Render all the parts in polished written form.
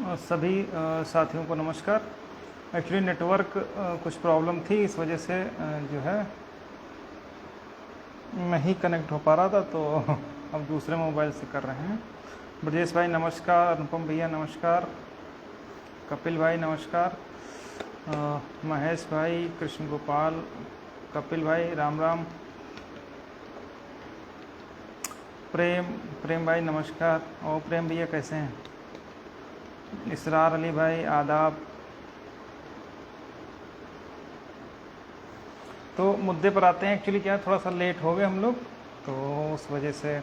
सभी साथियों को नमस्कार। एक्चुअली नेटवर्क कुछ प्रॉब्लम थी, इस वजह से जो है नहीं कनेक्ट हो पा रहा था, तो अब दूसरे मोबाइल से कर रहे हैं। ब्रजेश भाई नमस्कार, अनुपम भैया नमस्कार, कपिल भाई नमस्कार, महेश भाई, कृष्ण गोपाल, कपिल भाई राम राम, प्रेम भाई नमस्कार। और प्रेम भैया कैसे हैं? इसरार अली भाई आदाब। तो मुद्दे पर आते हैं। एक्चुअली क्या थोड़ा सा लेट हो गए हम लोग, तो उस वजह से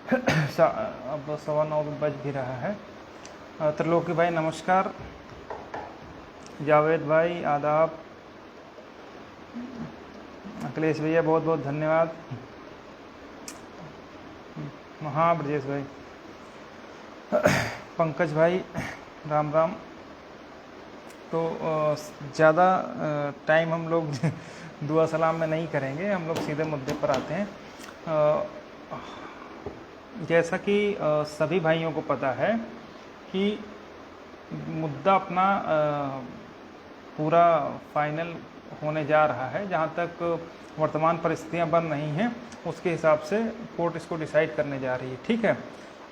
अब 9:15 बज भी रहा है। त्रिलोकी भाई नमस्कार, जावेद भाई आदाब, अखिलेश भैया बहुत बहुत धन्यवाद। हाँ ब्रजेश भाई, पंकज भाई राम राम। तो ज़्यादा टाइम हम लोग दुआ सलाम में नहीं करेंगे, हम लोग सीधे मुद्दे पर आते हैं। जैसा कि सभी भाइयों को पता है कि मुद्दा अपना पूरा फाइनल होने जा रहा है। जहाँ तक वर्तमान परिस्थितियाँ बन रही हैं उसके हिसाब से कोर्ट इसको डिसाइड करने जा रही है, ठीक है।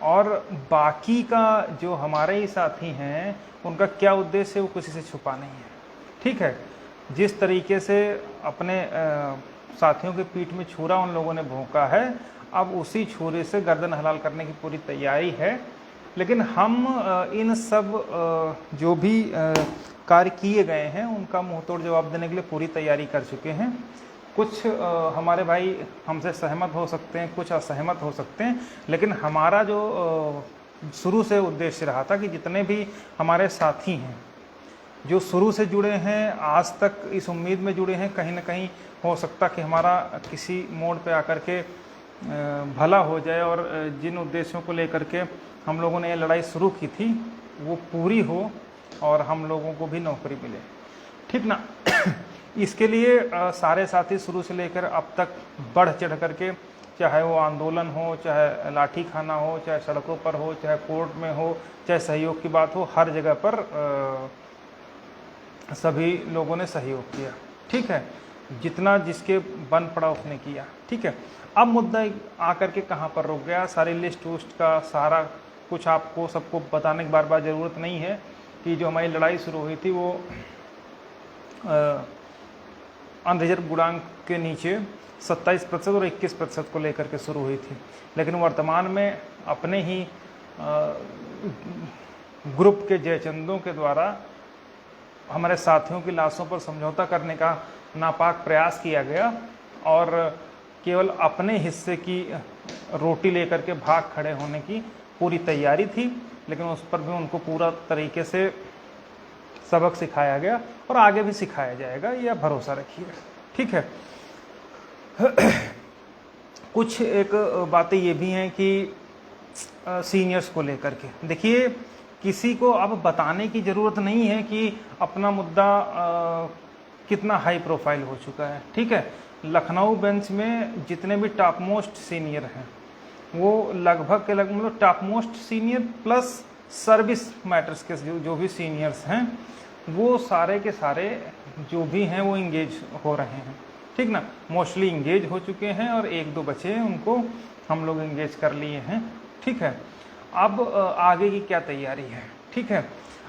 और बाकी का जो हमारे ही साथी हैं उनका क्या उद्देश्य है वो किसी से छुपा नहीं है, ठीक है। जिस तरीके से अपने साथियों के पीठ में छुरा उन लोगों ने भोंका है, अब उसी छुरे से गर्दन हलाल करने की पूरी तैयारी है। लेकिन हम इन सब जो भी कार्य किए गए हैं उनका मुंहतोड़ जवाब देने के लिए पूरी तैयारी कर चुके हैं। कुछ हमारे भाई हमसे सहमत हो सकते हैं, कुछ असहमत हो सकते हैं, लेकिन हमारा जो शुरू से उद्देश्य रहा था कि जितने भी हमारे साथी हैं जो शुरू से जुड़े हैं, आज तक इस उम्मीद में जुड़े हैं कहीं ना कहीं हो सकता कि हमारा किसी मोड़ पे आकर के भला हो जाए और जिन उद्देश्यों को लेकर के हम लोगों ने ये लड़ाई शुरू की थी वो पूरी हो और हम लोगों को भी नौकरी मिले, ठीक ना। इसके लिए सारे साथी शुरू से लेकर अब तक बढ़ चढ़ करके, चाहे वो आंदोलन हो, चाहे लाठी खाना हो, चाहे सड़कों पर हो, चाहे कोर्ट में हो, चाहे सहयोग की बात हो, हर जगह पर सभी लोगों ने सहयोग किया, ठीक है। जितना जिसके बन पड़ा उसने किया, ठीक है। अब मुद्दा आकर के कहाँ पर रुक गया, सारी लिस्ट वुस्ट का सारा कुछ आपको सबको बताने की बार बार ज़रूरत नहीं है कि जो हमारी लड़ाई शुरू हुई थी वो अनरिजर्व गुणांक के नीचे 27% और 21% को लेकर के शुरू हुई थी। लेकिन वर्तमान में अपने ही ग्रुप के जयचंदों के द्वारा हमारे साथियों की लाशों पर समझौता करने का नापाक प्रयास किया गया और केवल अपने हिस्से की रोटी लेकर के भाग खड़े होने की पूरी तैयारी थी। लेकिन उस पर भी उनको पूरा तरीके से सबक सिखाया गया और आगे भी सिखाया जाएगा, यह भरोसा रखिए, ठीक है। कुछ एक बातें ये भी हैं कि सीनियर्स को लेकर के देखिए, किसी को अब बताने की ज़रूरत नहीं है कि अपना मुद्दा कितना हाई प्रोफाइल हो चुका है, ठीक है। लखनऊ बेंच में जितने भी टॉप मोस्ट सीनियर हैं वो लगभग के लगभग मतलब top most senior plus service matters के जो भी सीनियर्स हैं वो सारे के सारे जो भी हैं वो इंगेज हो रहे हैं, ठीक ना। मोस्टली इंगेज हो चुके हैं और एक दो बचे हैं, उनको हम लोग इंगेज कर लिए हैं, ठीक है। अब आगे की क्या तैयारी है, ठीक है।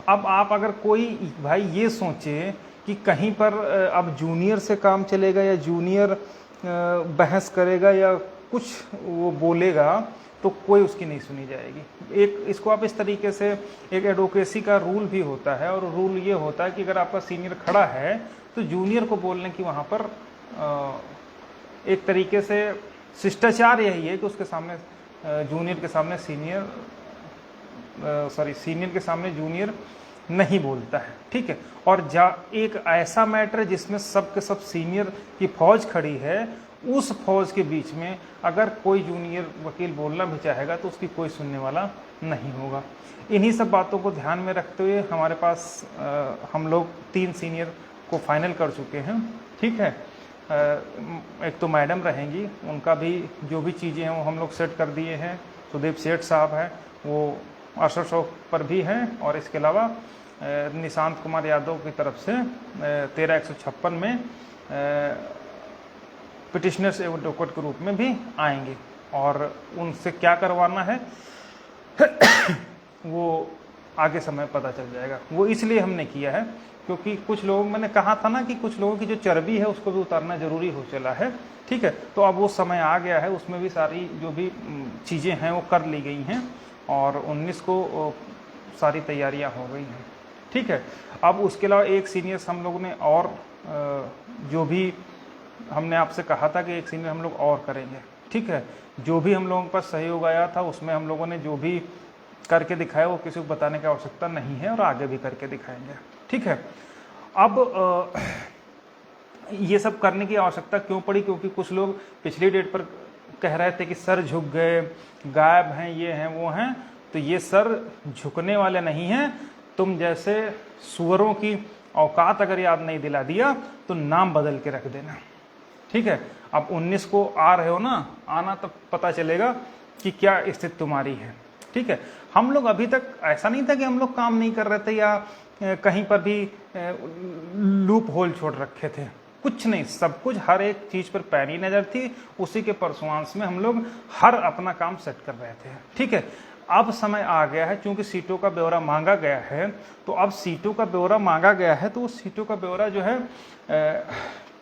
अब आप अगर कोई भाई ये सोचे कि कहीं पर अब जूनियर से काम चलेगा या जूनियर बहस करेगा या कुछ वो बोलेगा तो कोई उसकी नहीं सुनी जाएगी। एक इसको आप इस तरीके से, एक एडवोकेसी का रूल भी होता है और रूल ये होता है कि अगर आपका सीनियर खड़ा है तो जूनियर को बोलने की वहाँ पर एक तरीके से शिष्टाचार यही है कि उसके सामने जूनियर के सामने सीनियर सीनियर के सामने जूनियर नहीं बोलता है, ठीक है। और एक ऐसा मैटर जिसमें सब के सब सीनियर की फौज खड़ी है, उस फौज के बीच में अगर कोई जूनियर वकील बोलना भी चाहेगा तो उसकी कोई सुनने वाला नहीं होगा। इन्हीं सब बातों को ध्यान में रखते हुए हमारे पास हम लोग 3 सीनियर को फाइनल कर चुके हैं, ठीक है। एक तो मैडम रहेंगी, उनका भी जो भी चीज़ें हैं वो हम लोग सेट कर दिए हैं। सुदीप सेठ साहब हैं, वो अरशद शौक पर भी हैं और इसके अलावा निशांत कुमार यादव की तरफ से 13-156 में पिटिशनर्स एडवोकेट के रूप में भी आएंगे और उनसे क्या करवाना है वो आगे समय पता चल जाएगा। वो इसलिए हमने किया है क्योंकि कुछ लोग, मैंने कहा था ना कि कुछ लोगों की जो चर्बी है उसको भी उतारना जरूरी हो चला है, ठीक है। तो अब वो समय आ गया है, उसमें भी सारी जो भी चीज़ें हैं वो कर ली गई हैं और 19 को सारी तैयारियां हो गई हैं, ठीक है। अब उसके अलावा एक सीनियर्स हम लोगों ने और जो भी हमने आपसे कहा था कि एक सीनियर हम लोग और करेंगे, ठीक है। जो भी हम लोगों के पास सहयोग आया था उसमें हम लोगों ने जो भी करके दिखाया वो किसी को बताने की आवश्यकता नहीं है और आगे भी करके दिखाएंगे, ठीक है। अब ये सब करने की आवश्यकता क्यों पड़ी? क्योंकि कुछ लोग पिछली डेट पर कह रहे थे कि सर झुक गए, गायब हैं, ये हैं वो हैं। तो ये सर झुकने वाले नहीं हैं। तुम जैसे सुअरों की औकात अगर याद नहीं दिला दिया तो नाम बदल के रख देना, ठीक है। अब 19 को आ रहे हो ना, आना तब पता चलेगा कि क्या स्थिति तुम्हारी है, ठीक है। हम लोग अभी तक ऐसा नहीं था कि हम लोग काम नहीं कर रहे थे या कहीं पर भी लूप होल छोड़ रखे थे, कुछ नहीं। सब कुछ, हर एक चीज पर पैनी नजर थी, उसी के परसुआंस में हम लोग हर अपना काम सेट कर रहे थे, ठीक है। अब समय आ गया है, चूंकि सीटों का ब्यौरा मांगा गया है, तो अब सीटों का ब्यौरा मांगा गया है तो उस सीटों का ब्यौरा जो है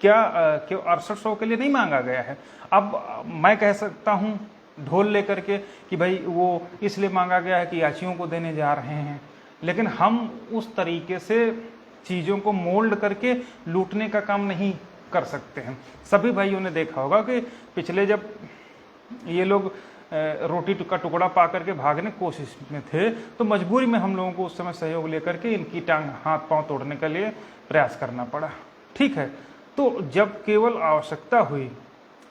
क्यों अरशद शौक के लिए नहीं मांगा गया है। अब मैं कह सकता हूं ढोल लेकर के कि भाई वो इसलिए मांगा गया है कि याचियों को देने जा रहे हैं, लेकिन हम उस तरीके से चीज़ों को मोल्ड करके लूटने का काम नहीं कर सकते हैं। सभी भाइयों ने देखा होगा कि पिछले जब ये लोग रोटी का टुकड़ा पा करके भागने की कोशिश में थे तो मजबूरी में हम लोगों को उस समय सहयोग लेकर के इनकी टांग हाथ पांव तोड़ने के लिए प्रयास करना पड़ा, ठीक है। तो जब केवल आवश्यकता हुई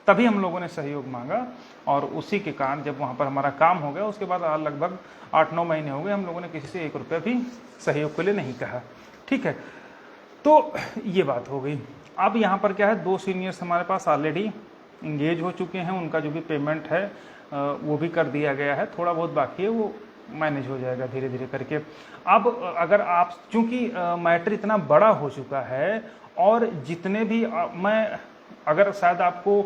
तभी हम लोगों ने सहयोग मांगा और उसी के कारण जब वहाँ पर हमारा काम हो गया उसके बाद लगभग 8-9 महीने हो गए हम लोगों ने किसी से 1 रुपया भी सहयोग के लिए नहीं कहा, ठीक है। तो ये बात हो गई। अब यहाँ पर क्या है, 2 सीनियर्स हमारे पास ऑलरेडी इंगेज हो चुके हैं, उनका जो भी पेमेंट है वो भी कर दिया गया है, थोड़ा बहुत बाकी है वो मैनेज हो जाएगा धीरे धीरे करके। अब अगर आप, चूंकि मैटर इतना बड़ा हो चुका है और जितने भी मैं अगर शायद आपको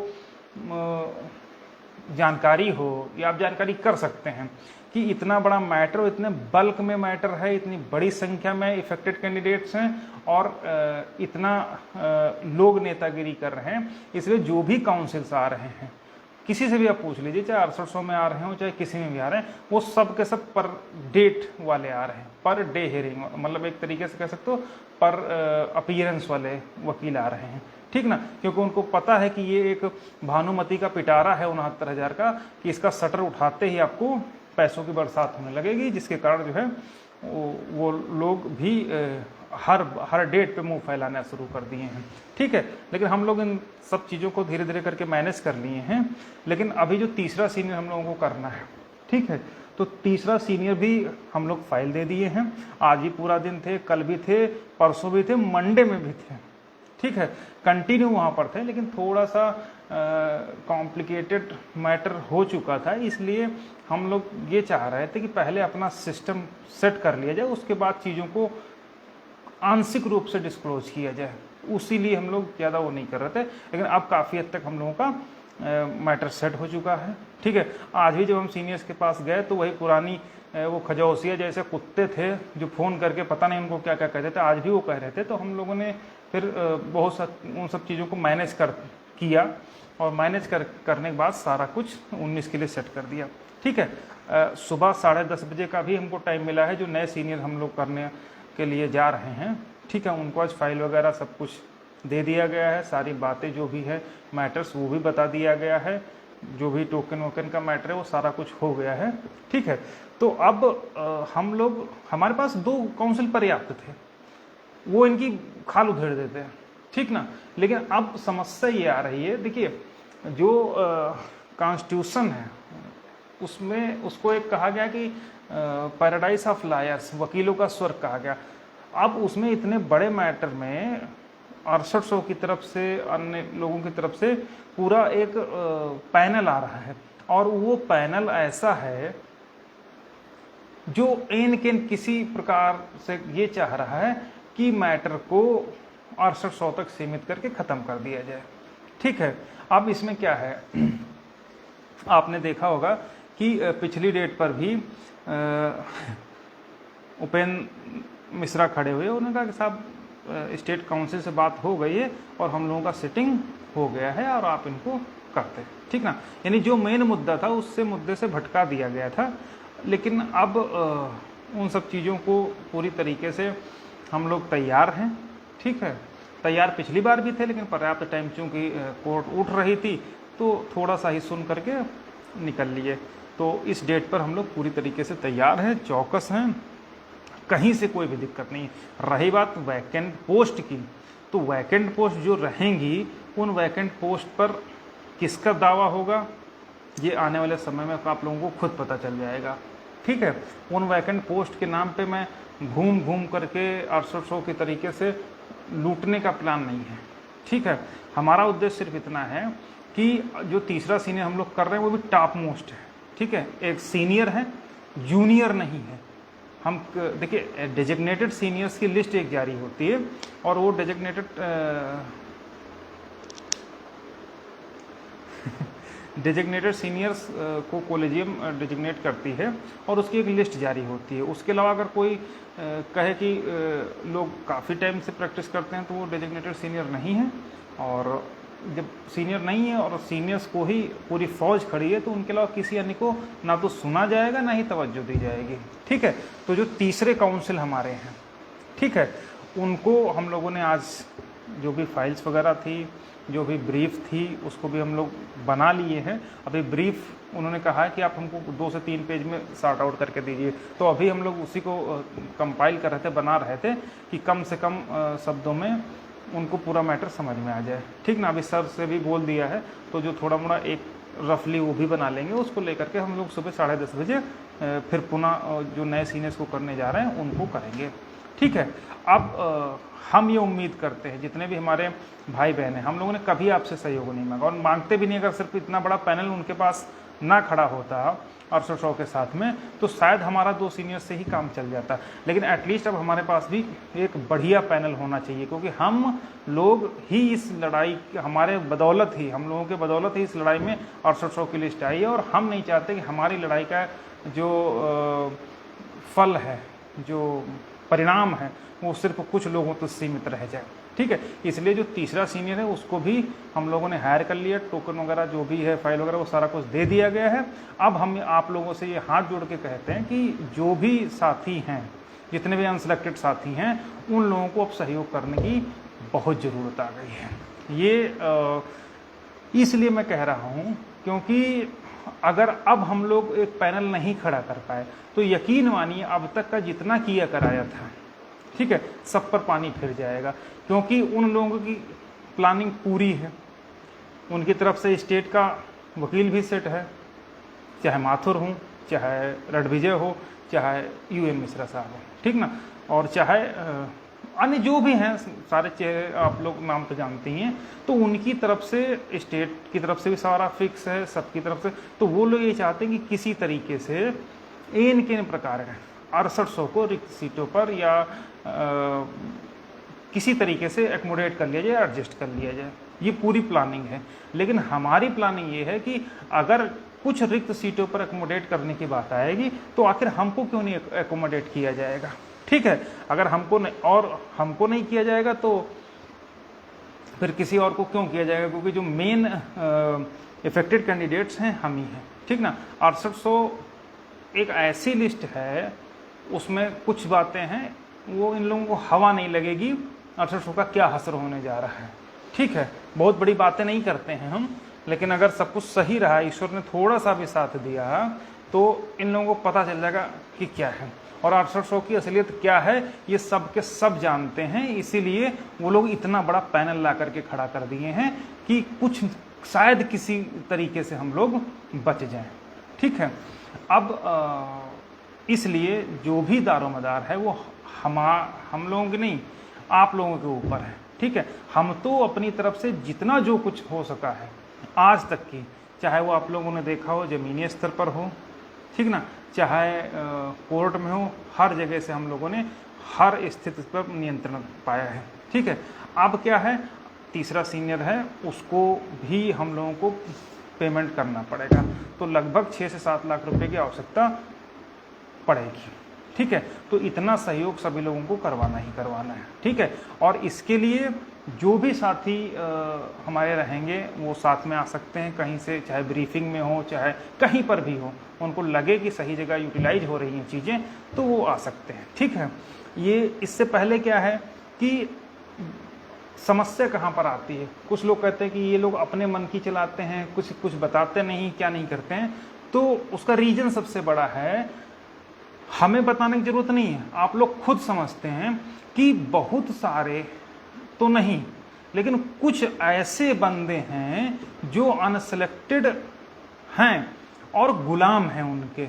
जानकारी हो या आप जानकारी कर सकते हैं कि इतना बड़ा मैटर, इतने बल्क में मैटर है, इतनी बड़ी संख्या में इफेक्टेड कैंडिडेट्स हैं और इतना लोग नेतागिरी कर रहे हैं, इसलिए जो भी काउंसिल्स आ रहे हैं किसी से भी आप पूछ लीजिए, चाहे 800 में आ रहे हो चाहे किसी में भी आ रहे हैं, वो सब के सब पर डेट वाले आ रहे हैं, पर डे हियरिंग, मतलब एक तरीके से कह सकते हो पर अपीयरेंस वाले वकील आ रहे हैं, ठीक ना। क्योंकि उनको पता है कि ये एक भानुमति का पिटारा है 69,000 का, कि इसका शटर उठाते ही आपको पैसों की बरसात होने लगेगी, जिसके कारण जो है वो लोग भी हर डेट पे मुंह फैलाना शुरू कर दिए हैं, ठीक है। लेकिन हम लोग इन सब चीज़ों को धीरे धीरे करके मैनेज कर लिए हैं। लेकिन अभी जो तीसरा सीनियर हम लोगों को करना है, ठीक है, तो तीसरा सीनियर भी हम लोग फाइल दे दिए हैं। आज भी पूरा दिन थे, कल भी थे, परसों भी थे, मंडे में भी थे, ठीक है, कंटिन्यू वहाँ पर थे। लेकिन थोड़ा सा कॉम्प्लिकेटेड मैटर हो चुका था, इसलिए हम लोग ये चाह रहे थे कि पहले अपना सिस्टम सेट कर लिया जाए, उसके बाद चीज़ों को आंशिक रूप से डिस्क्लोज किया जाए। उसी लिए हम लोग ज़्यादा वो नहीं कर रहे थे, लेकिन अब काफ़ी हद तक हम लोगों का मैटर सेट हो चुका है, ठीक है। आज भी जब हम सीनियर्स के पास गए तो वही पुरानी वो खजौसिया जैसे कुत्ते थे जो फ़ोन करके पता नहीं उनको क्या क्या कहते थे, आज भी वो कह रहे थे। तो हम लोगों ने फिर उन सब चीज़ों को मैनेज किया और मैनेज करने के बाद सारा कुछ 19 के लिए सेट कर दिया, ठीक है। सुबह 10:30 बजे का भी हमको टाइम मिला है, जो नए सीनियर हम लोग करने के लिए जा रहे हैं, ठीक है। उनको आज फाइल वगैरह सब कुछ दे दिया गया है, सारी बातें जो भी है मैटर्स वो भी बता दिया गया है, जो भी टोकन वोकन का मैटर है वो सारा कुछ हो गया है, ठीक है। तो अब हम लोग, हमारे पास 2 काउंसिल पर्याप्त थे, वो इनकी खाल उधेड़ देते हैं, ठीक ना। लेकिन अब समस्या ये आ रही है, देखिए जो कॉन्स्टिट्यूशन है उसमें उसको एक कहा गया कि पैराडाइज ऑफ लायर्स, वकीलों का स्वर्ग कहा गया। अब उसमें इतने बड़े मैटर में 6800 की तरफ से, अन्य लोगों की तरफ से पूरा एक पैनल आ रहा है, और वो पैनल ऐसा है जो एन के किसी प्रकार से ये चाह रहा है कि मैटर को 6800 तक सीमित करके ख़त्म कर दिया जाए। ठीक है, अब इसमें क्या है, आपने देखा होगा कि पिछली डेट पर भी उपेंद्र मिश्रा खड़े हुए, उन्होंने कहा कि साहब स्टेट काउंसिल से बात हो गई है और हम लोगों का सिटिंग हो गया है और आप इनको करते, ठीक ना। यानी जो मेन मुद्दा था उससे मुद्दे से भटका दिया गया था। लेकिन अब उन सब चीज़ों को पूरी तरीके से हम लोग तैयार हैं। ठीक है, तैयार पिछली बार भी थे, लेकिन पर्याप्त टाइम चूँकि कोर्ट उठ रही थी तो थोड़ा सा ही सुन करके निकल लिए। तो इस डेट पर हम लोग पूरी तरीके से तैयार हैं, चौकस हैं, कहीं से कोई भी दिक्कत नहीं। रही बात वैकेंट पोस्ट की, तो वैकेंट पोस्ट जो रहेंगी उन वैकेंट पोस्ट पर किसका दावा होगा ये आने वाले समय में आप लोगों को खुद पता चल जाएगा। ठीक है, उन वैकेंट पोस्ट के नाम पे मैं घूम घूम करके 800 के तरीके से लूटने का प्लान नहीं है। ठीक है, हमारा उद्देश्य सिर्फ इतना है कि जो तीसरा सीनियर हम लोग कर रहे हैं वो भी टॉप मोस्ट है। ठीक है, एक सीनियर है, जूनियर नहीं है। हम देखिए डेजिग्नेटेड सीनियर्स की लिस्ट एक जारी होती है और वो डेजिग्नेटेड सीनियर्स को कॉलेजियम डेजिग्नेट करती है और उसकी एक लिस्ट जारी होती है। उसके अलावा अगर कोई कहे कि लोग काफ़ी टाइम से प्रैक्टिस करते हैं तो वो डेजिग्नेटेड सीनियर नहीं है। और जब सीनियर नहीं है और सीनियर्स को ही पूरी फौज खड़ी है तो उनके अलावा किसी अन्य को ना तो सुना जाएगा ना ही तवज्जो दी जाएगी। ठीक है, तो जो तीसरे काउंसिल हमारे हैं, ठीक है, उनको हम लोगों ने आज जो भी फाइल्स वगैरह थी, जो भी ब्रीफ थी, उसको भी हम लोग बना लिए हैं। अभी ब्रीफ उन्होंने कहा है कि आप हमको 2 से 3 पेज में सॉर्ट आउट करके दीजिए, तो अभी हम लोग उसी को कंपाइल कर रहे थे, बना रहे थे कि कम से कम शब्दों में उनको पूरा मैटर समझ में आ जाए। ठीक ना, अभी सर से भी बोल दिया है तो जो थोड़ा मोड़ा एक रफली वो भी बना लेंगे, उसको लेकर के हम लोग सुबह 10:30 बजे फिर पुनः जो नए सीनियर्स को करने जा रहे हैं उनको करेंगे। ठीक है, अब हम ये उम्मीद करते हैं जितने भी हमारे भाई बहन हैं, हम लोगों ने कभी आपसे सहयोग नहीं मांगा और मांगते भी नहीं। अगर सिर्फ इतना बड़ा पैनल उनके पास ना खड़ा होता 800 के साथ में तो शायद हमारा 2 सीनियर से ही काम चल जाता। लेकिन एटलीस्ट अब हमारे पास भी एक बढ़िया पैनल होना चाहिए, क्योंकि हम लोग ही इस लड़ाई, हमारे बदौलत ही, हम लोगों के बदौलत ही इस लड़ाई में 800 की लिस्ट आई है। और हम नहीं चाहते कि हमारी लड़ाई का जो फल है, जो परिणाम है, वो सिर्फ कुछ लोगों तक सीमित रह जाए। ठीक है, इसलिए जो तीसरा सीनियर है उसको भी हम लोगों ने हायर कर लिया, टोकन वगैरह जो भी है, फाइल वगैरह, वो सारा कुछ दे दिया गया है। अब हम आप लोगों से ये हाथ जोड़ के कहते हैं कि जो भी साथी हैं, जितने भी अनसिलेक्टेड साथी हैं, उन लोगों को अब सहयोग करने की बहुत ज़रूरत आ गई है। ये इसलिए मैं कह रहा हूँ क्योंकि अगर अब हम लोग एक पैनल नहीं खड़ा कर पाए तो यकीन मानिए अब तक का जितना किया कराया था, ठीक है, सब पर पानी फिर जाएगा। क्योंकि उन लोगों की प्लानिंग पूरी है, उनकी तरफ से स्टेट का वकील भी सेट है, चाहे माथुर हो, चाहे रणविजय हो, चाहे यूएम मिश्रा साहब हो, ठीक ना, और चाहे अन्य जो भी हैं, सारे चेहरे आप लोग नाम तो जानते ही हैं। तो उनकी तरफ से, स्टेट की तरफ से भी सारा फिक्स है, सबकी तरफ से। तो वो लोग ये चाहते हैं कि किसी तरीके से इन किन प्रकार 6800 को रिक्त सीटों पर या किसी तरीके से एकोमोडेट कर लिया जाए, एडजस्ट कर लिया जाए। ये पूरी प्लानिंग है। लेकिन हमारी प्लानिंग ये है कि अगर कुछ रिक्त सीटों पर एकोमोडेट करने की बात आएगी तो आखिर हमको क्यों नहीं एकोमोडेट किया जाएगा। ठीक है, अगर हमको नहीं किया जाएगा तो फिर किसी और को क्यों किया जाएगा, क्योंकि जो मेन इफेक्टेड कैंडिडेट्स हैं हम ही हैं। ठीक ना, 6800 एक ऐसी लिस्ट है, उसमें कुछ बातें हैं वो इन लोगों को हवा नहीं लगेगी 6800 का क्या हसर होने जा रहा है। ठीक है, बहुत बड़ी बातें नहीं करते हैं हम, लेकिन अगर सब कुछ सही रहा, ईश्वर ने थोड़ा सा भी साथ दिया तो इन लोगों को पता चल जाएगा कि क्या है और 800 की असलियत क्या है। ये सब के सब जानते हैं, इसीलिए वो लोग इतना बड़ा पैनल ला करके खड़ा कर दिए हैं कि कुछ शायद किसी तरीके से हम लोग बच जाएं। ठीक है, अब इसलिए जो भी दारोमदार है वो हम लोगों की नहीं, आप लोगों के ऊपर है। ठीक है, हम तो अपनी तरफ से जितना जो कुछ हो सका है आज तक की, चाहे वो आप लोगों ने देखा हो ज़मीनी स्तर पर हो, ठीक ना, चाहे कोर्ट में हो, हर जगह से हम लोगों ने हर स्थिति पर नियंत्रण पाया है। ठीक है, अब क्या है, तीसरा सीनियर है, उसको भी हम लोगों को पेमेंट करना पड़ेगा, तो लगभग 6 से 7 लाख रुपए की आवश्यकता पड़ेगी। ठीक है, तो इतना सहयोग सभी लोगों को करवाना ही करवाना है। ठीक है, और इसके लिए जो भी साथी हमारे रहेंगे वो साथ में आ सकते हैं कहीं से, चाहे ब्रीफिंग में हो चाहे कहीं पर भी हो, उनको लगे कि सही जगह यूटिलाइज हो रही हैं चीज़ें तो वो आ सकते हैं। ठीक है, ये इससे पहले क्या है कि समस्या कहाँ पर आती है, कुछ लोग कहते हैं कि ये लोग अपने मन की चलाते हैं, कुछ बताते नहीं, क्या नहीं करते हैं, तो उसका रीज़न सबसे बड़ा है, हमें बताने की ज़रूरत नहीं है, आप लोग खुद समझते हैं कि बहुत सारे तो नहीं लेकिन कुछ ऐसे बंदे हैं जो अनसेलेक्टेड हैं और गुलाम हैं उनके।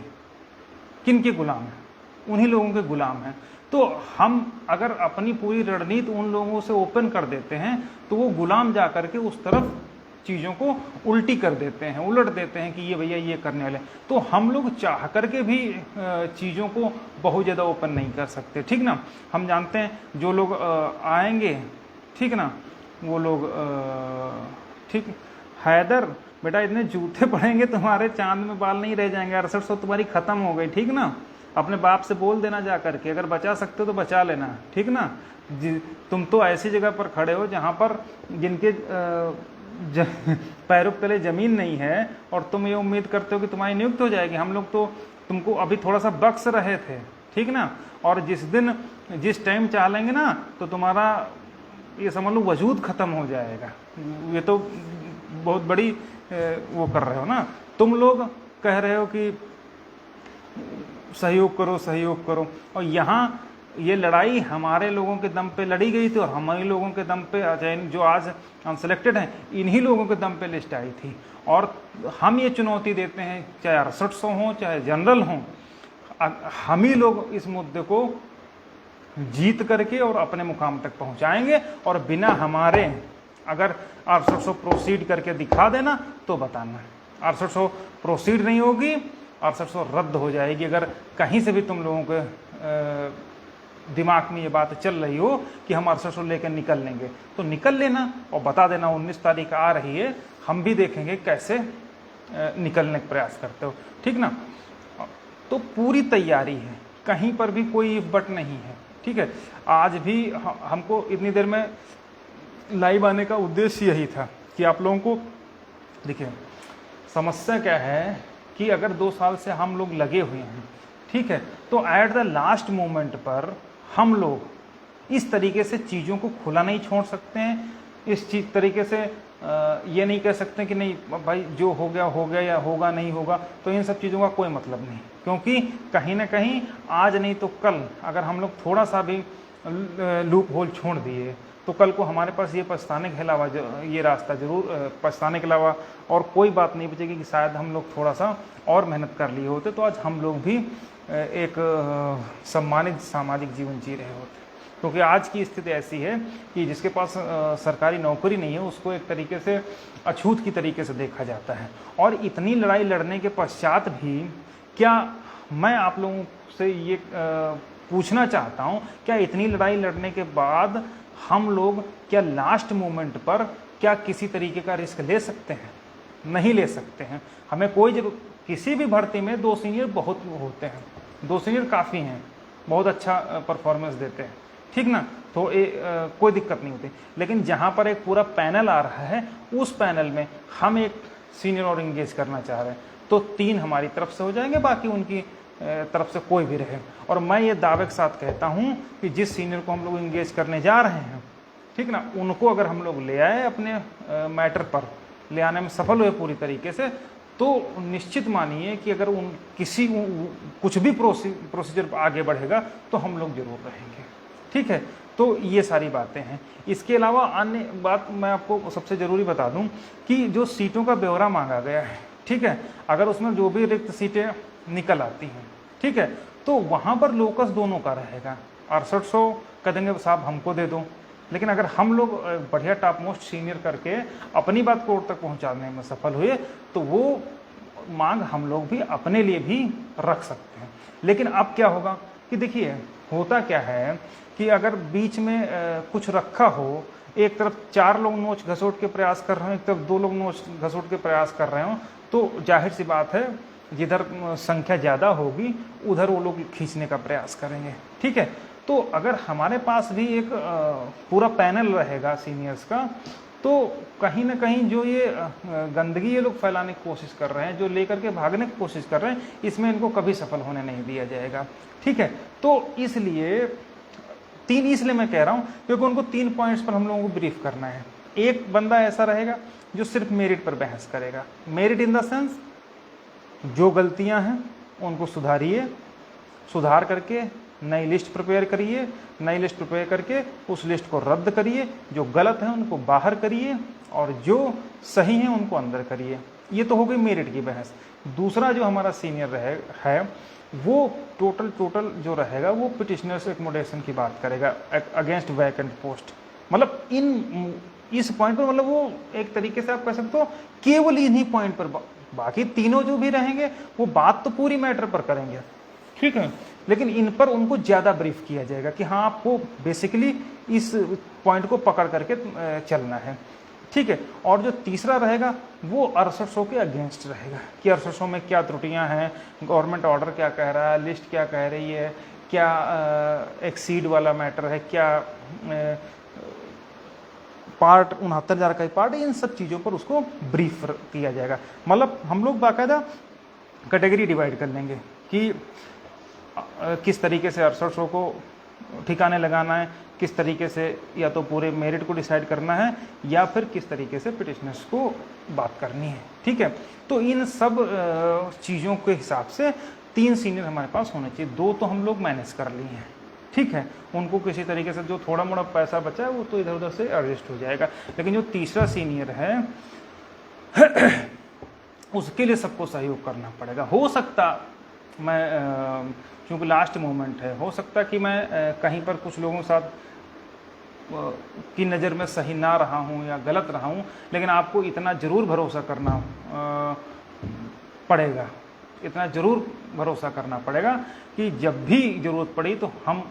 किनके गुलाम हैं? उन्हीं लोगों के गुलाम हैं। तो हम अगर अपनी पूरी रणनीति उन लोगों से ओपन कर देते हैं तो वो गुलाम जा करके उस तरफ चीज़ों को उल्टी कर देते हैं, उलट देते हैं कि ये भैया ये करने वाले। तो हम लोग चाह करके भी चीज़ों को बहुत ज़्यादा ओपन नहीं कर सकते। ठीक ना, हम जानते हैं जो लोग आएंगे, ठीक ना, वो लोग ठीक, हैदर बेटा इतने जूते पड़ेंगे तुम्हारे चांद में बाल नहीं रह जाएंगे, 6800 तुम्हारी ख़त्म हो गई। ठीक ना, अपने बाप से बोल देना जा करके, अगर बचा सकते हो तो बचा लेना। ठीक ना, तुम तो ऐसी जगह पर खड़े हो जहाँ पर जिनके पैरों के तले ज़मीन नहीं है और तुम ये उम्मीद करते हो कि तुम्हारी नियुक्त हो जाएगी। हम लोग तो तुमको अभी थोड़ा सा बख्श रहे थे। ठीक ना, और जिस टाइम चाह लेंगे ना तो तुम्हारा ये समझ लो वजूद ख़त्म हो जाएगा। ये तो बहुत बड़ी वो कर रहे हो ना, तुम लोग कह रहे हो कि सहयोग करो सहयोग करो, और यहाँ ये लड़ाई हमारे लोगों के दम पे लड़ी गई थी और हमारे लोगों के दम पे, जो आज अनसेलेक्टेड हैं, इन्हीं लोगों के दम पे लिस्ट आई थी। और हम ये चुनौती देते हैं, चाहे 6800 हों चाहे जनरल हों, हम ही लोग इस मुद्दे को जीत करके और अपने मुकाम तक पहुंचाएंगे। और बिना हमारे, अगर 6800 प्रोसीड करके दिखा देना तो बताना, 6800 प्रोसीड नहीं होगी, 6800 रद्द हो जाएगी। अगर कहीं से भी तुम लोगों के दिमाग में ये बात चल रही हो कि हम 6800 लेकर निकल लेंगे तो निकल लेना और बता देना 19 तारीख आ रही है, हम भी देखेंगे कैसे निकलने का प्रयास करते हो। ठीक ना, तो पूरी तैयारी है, कहीं पर भी कोई बट नहीं है। ठीक है, आज भी हमको इतनी देर में लाइव आने का उद्देश्य यही था कि आप लोगों को देखिए, समस्या क्या है कि अगर 2 साल से हम लोग लगे हुए हैं, ठीक है, तो एट द लास्ट मोमेंट पर हम लोग इस तरीके से चीज़ों को खुला नहीं छोड़ सकते हैं। इस तरीके से ये नहीं कह सकते कि नहीं भाई जो हो गया या होगा नहीं होगा, तो इन सब चीज़ों का कोई मतलब नहीं, क्योंकि कहीं ना कहीं आज नहीं तो कल अगर हम लोग थोड़ा सा भी लूप होल छोड़ दिए तो कल को हमारे पास ये पछताने के अलावा ये रास्ता जरूर, पछताने के अलावा और कोई बात नहीं बचेगी कि शायद हम लोग थोड़ा सा और मेहनत कर लिए होते तो आज हम लोग भी एक सम्मानित सामाजिक जीवन जी रहे होते। क्योंकि आज की स्थिति ऐसी है कि जिसके पास सरकारी नौकरी नहीं है उसको एक तरीके से अछूत की तरीके से देखा जाता है। और इतनी लड़ाई लड़ने के पश्चात भी क्या मैं आप लोगों से ये पूछना चाहता हूँ, क्या इतनी लड़ाई लड़ने के बाद हम लोग क्या लास्ट मोमेंट पर क्या किसी तरीके का रिस्क ले सकते हैं? नहीं ले सकते हैं। हमें कोई किसी भी भर्ती में 2 सीनियर बहुत होते हैं, 2 सीनियर काफ़ी हैं, बहुत अच्छा परफॉर्मेंस देते हैं। ठीक ना, तो कोई दिक्कत नहीं होती। लेकिन जहाँ पर एक पूरा पैनल आ रहा है उस पैनल में हम एक सीनियर और इंगेज करना चाह रहे हैं तो 3 हमारी तरफ से हो जाएंगे, बाकी उनकी तरफ से कोई भी रहे। और मैं ये दावे के साथ कहता हूँ कि जिस सीनियर को हम लोग इंगेज करने जा रहे हैं, ठीक ना, उनको अगर हम लोग ले आए अपने मैटर पर, ले आने में सफल हुए पूरी तरीके से, तो निश्चित मानिए कि अगर कुछ भी प्रोसीजर आगे बढ़ेगा तो हम लोग जरूर रहेंगे। ठीक है, तो ये सारी बातें हैं। इसके अलावा अन्य बात मैं आपको सबसे ज़रूरी बता दूं कि जो सीटों का ब्यौरा मांगा गया है, ठीक है, अगर उसमें जो भी रिक्त सीटें निकल आती हैं, ठीक है, तो वहाँ पर लोकस दोनों का रहेगा। 6800 कह देंगे साहब हमको दे दो, लेकिन अगर हम लोग बढ़िया टॉप मोस्ट सीनियर करके अपनी बात कोर्ट तक पहुँचाने में सफल हुए तो वो मांग हम लोग भी अपने लिए भी रख सकते हैं। लेकिन अब क्या होगा कि देखिए होता क्या है कि अगर बीच में कुछ रखा हो, एक तरफ 4 लोग नोच घसोट के प्रयास कर रहे हैं, एक तरफ 2 लोग नोच घसोट के प्रयास कर रहे हो, तो जाहिर सी बात है जिधर संख्या ज़्यादा होगी उधर वो लोग खींचने का प्रयास करेंगे। ठीक है, तो अगर हमारे पास भी एक पूरा पैनल रहेगा सीनियर्स का, तो कहीं ना कहीं जो ये गंदगी ये लोग फैलाने की कोशिश कर रहे हैं, जो लेकर के भागने की कोशिश कर रहे हैं, इसमें इनको कभी सफल होने नहीं दिया जाएगा। ठीक है, तो इसलिए इसलिए मैं कह रहा हूं क्योंकि उनको 3 पॉइंट्स पर हम लोगों को ब्रीफ करना है। एक बंदा ऐसा रहेगा जो सिर्फ मेरिट पर बहस करेगा, मेरिट इन द सेंस जो गलतियां हैं उनको सुधारिए, सुधार करके नई लिस्ट प्रिपेयर करिए, नई लिस्ट प्रिपेयर करके उस लिस्ट को रद्द करिए, जो गलत है उनको बाहर करिए और जो सही है उनको अंदर करिए। ये तो हो गई मेरिट की बहस। दूसरा जो हमारा सीनियर है वो टोटल जो रहेगा वो पिटिशनर्स एकोमोडेशन की बात करेगा अगेंस्ट वैकेंट पोस्ट। मतलब इस पॉइंट पर मतलब वो एक तरीके से आप कह सकते हो केवल इन्हीं पॉइंट पर, बाकी तीनों जो भी रहेंगे वो बात तो पूरी मैटर पर करेंगे। ठीक है, लेकिन इन पर उनको ज्यादा ब्रीफ किया जाएगा कि हाँ आपको बेसिकली इस पॉइंट को पकड़ करके चलना है। ठीक है, और जो तीसरा रहेगा वो 6800 के अगेंस्ट रहेगा कि 6800 में क्या त्रुटियां हैं, गवर्नमेंट ऑर्डर क्या कह रहा है, लिस्ट क्या कह रही है, क्या एक्सीड वाला मैटर है, क्या पार्ट 69,000 का पार्ट, इन सब चीज़ों पर उसको ब्रीफ किया जाएगा। मतलब हम लोग बाकायदा कैटेगरी डिवाइड कर लेंगे कि किस तरीके से 6800 को ठिकाने लगाना है, किस तरीके से या तो पूरे मेरिट को डिसाइड करना है या फिर किस तरीके से पिटिशनर्स को बात करनी है। ठीक है, तो इन सब चीज़ों के हिसाब से 3 सीनियर हमारे पास होने चाहिए। 2 तो हम लोग मैनेज कर लिए हैं। ठीक है, उनको किसी तरीके से जो थोड़ा मोड़ा पैसा बचा है वो तो इधर उधर से एडजस्ट हो जाएगा। लेकिन जो तीसरा सीनियर है उसके लिए सबको सहयोग करना पड़ेगा। हो सकता मैं क्योंकि लास्ट मोमेंट है, हो सकता कि मैं कहीं पर कुछ लोगों के साथ की नज़र में सही ना रहा हूँ या गलत रहा हूँ, लेकिन आपको इतना ज़रूर भरोसा करना पड़ेगा, इतना ज़रूर भरोसा करना पड़ेगा कि जब भी ज़रूरत पड़ी तो हम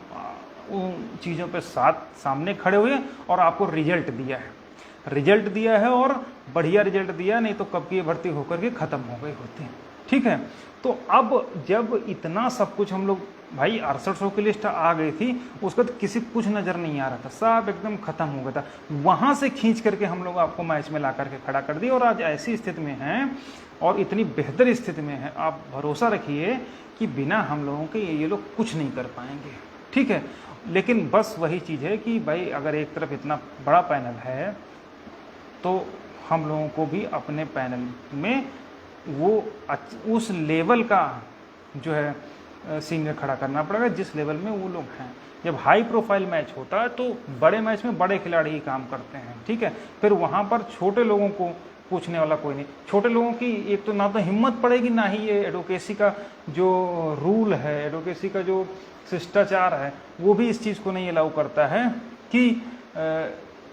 उन चीज़ों पे सामने खड़े हुए और आपको रिजल्ट दिया है और बढ़िया रिजल्ट दिया, नहीं तो कब की भर्ती होकर के ख़त्म हो गई होती है। ठीक है, तो अब जब इतना सब कुछ हम लोग, भाई 6800 की लिस्ट आ गई थी, उसका तो किसी कुछ नज़र नहीं आ रहा था, सब एकदम ख़त्म हो गया था, वहाँ से खींच करके हम लोग आपको मैच में ला करके खड़ा कर दिया और आज ऐसी स्थिति में हैं और इतनी बेहतर स्थिति में है, आप भरोसा रखिए कि बिना हम लोगों के ये लोग कुछ नहीं कर पाएंगे। ठीक है, लेकिन बस वही चीज़ है कि भाई अगर एक तरफ इतना बड़ा पैनल है तो हम लोगों को भी अपने पैनल में वो उस लेवल का जो है सीनियर खड़ा करना पड़ेगा जिस लेवल में वो लोग हैं। जब हाई प्रोफाइल मैच होता है तो बड़े मैच में बड़े खिलाड़ी ही काम करते हैं। ठीक है, फिर वहाँ पर छोटे लोगों को पूछने वाला कोई नहीं। छोटे लोगों की एक तो ना तो हिम्मत पड़ेगी, ना ही ये एडवोकेसी का जो रूल है, एडवोकेसी का जो शिष्टाचार है, वो भी इस चीज़ को नहीं अलाउ करता है कि